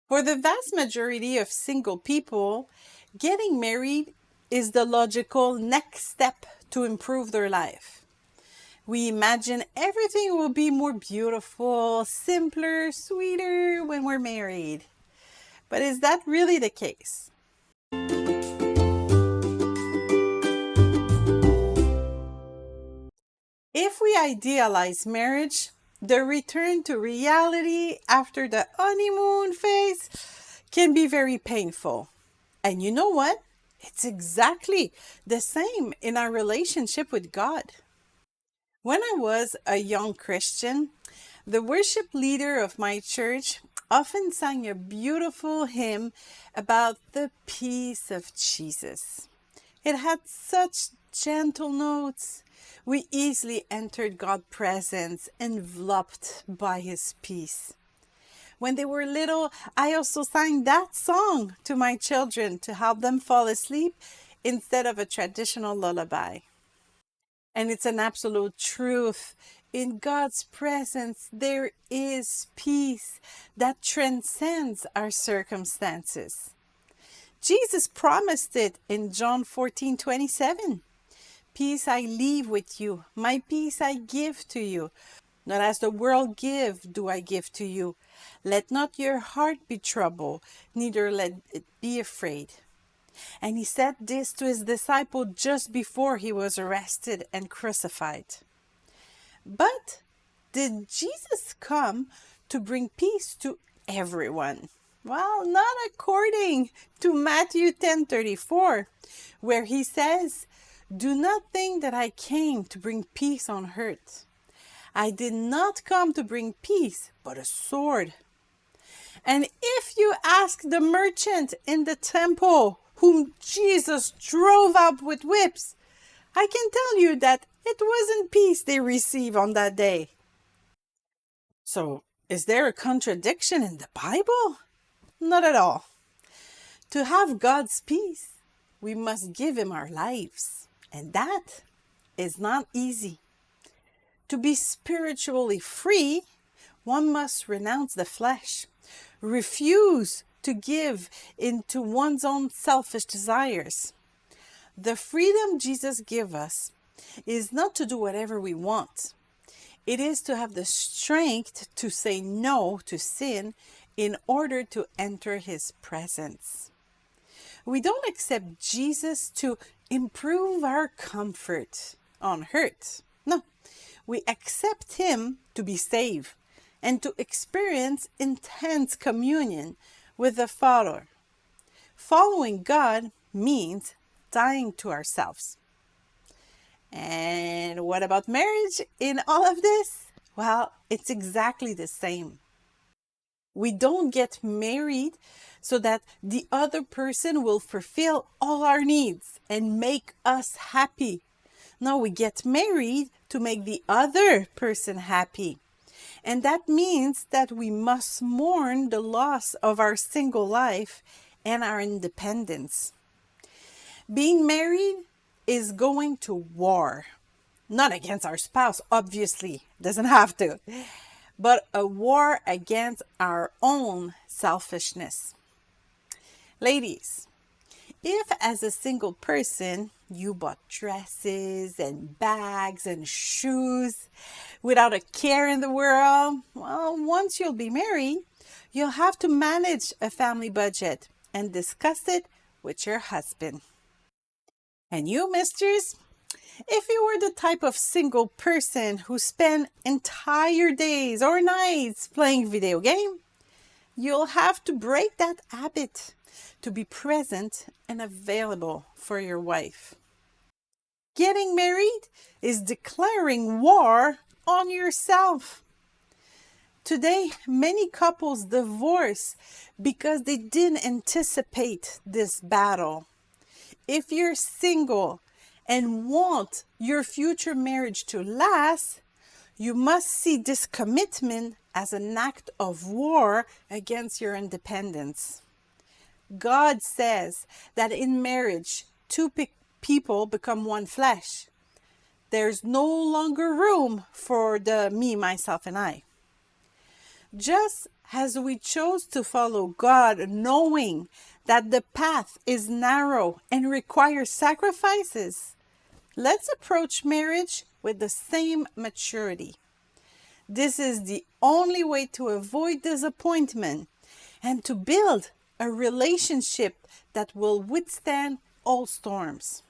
For the vast majority of single people, getting married is the logical next step to improve their life. We imagine everything will be more beautiful, simpler, sweeter when we're married. But is that really the case? If we idealize marriage, the return to reality after the honeymoon phase can be very painful. And you know what? It's exactly the same in our relationship with God. When I was a young Christian, the worship leader of my church often sang a beautiful hymn about the peace of Jesus. It had such gentle notes. We easily entered God's presence, enveloped by His peace. When they were little, I also sang that song to my children to help them fall asleep instead of a traditional lullaby. And it's an absolute truth. In God's presence, there is peace that transcends our circumstances. Jesus promised it in John 14:27. Peace I leave with you, my peace I give to you. Not as the world give, do I give to you. Let not your heart be troubled, neither let it be afraid. And he said this to his disciple just before he was arrested and crucified. But did Jesus come to bring peace to everyone? Well, not according to Matthew 10:34, where he says, "Do not think that I came to bring peace on earth. I did not come to bring peace, but a sword." And if you ask the merchant in the temple whom Jesus drove out with whips, I can tell you that it wasn't peace they received on that day. So, is there a contradiction in the Bible? Not at all. To have God's peace, we must give Him our lives. And that is not easy. To be spiritually free, one must renounce the flesh, refuse to give into one's own selfish desires. The freedom Jesus gives us is not to do whatever we want. It is to have the strength to say no to sin in order to enter His presence. We don't accept Jesus to improve our comfort on earth. No, we accept Him to be saved and to experience intense communion with the Father. Following God means dying to ourselves. And what about marriage in all of this? Well, it's exactly the same. We don't get married so that the other person will fulfill all our needs and make us happy. No, we get married to make the other person happy. And that means that we must mourn the loss of our single life and our independence. Being married is going to war. Not against our spouse, obviously, doesn't have to, but a war against our own selfishness. Ladies, if as a single person you bought dresses and bags and shoes without a care in the world, well, once you'll be married, you'll have to manage a family budget and discuss it with your husband. And you, misters, if you were the type of single person who spend entire days or nights playing video game, you'll have to break that habit to be present and available for your wife. Getting married is declaring war on yourself. Today, many couples divorce because they didn't anticipate this battle. If you're single and want your future marriage to last, you must see this commitment as an act of war against your independence. God says that in marriage, two people become one flesh. There's no longer room for the me, myself, and I. Just As we chose to follow God, knowing that the path is narrow and requires sacrifices, let's approach marriage with the same maturity. This is the only way to avoid disappointment and to build a relationship that will withstand all storms.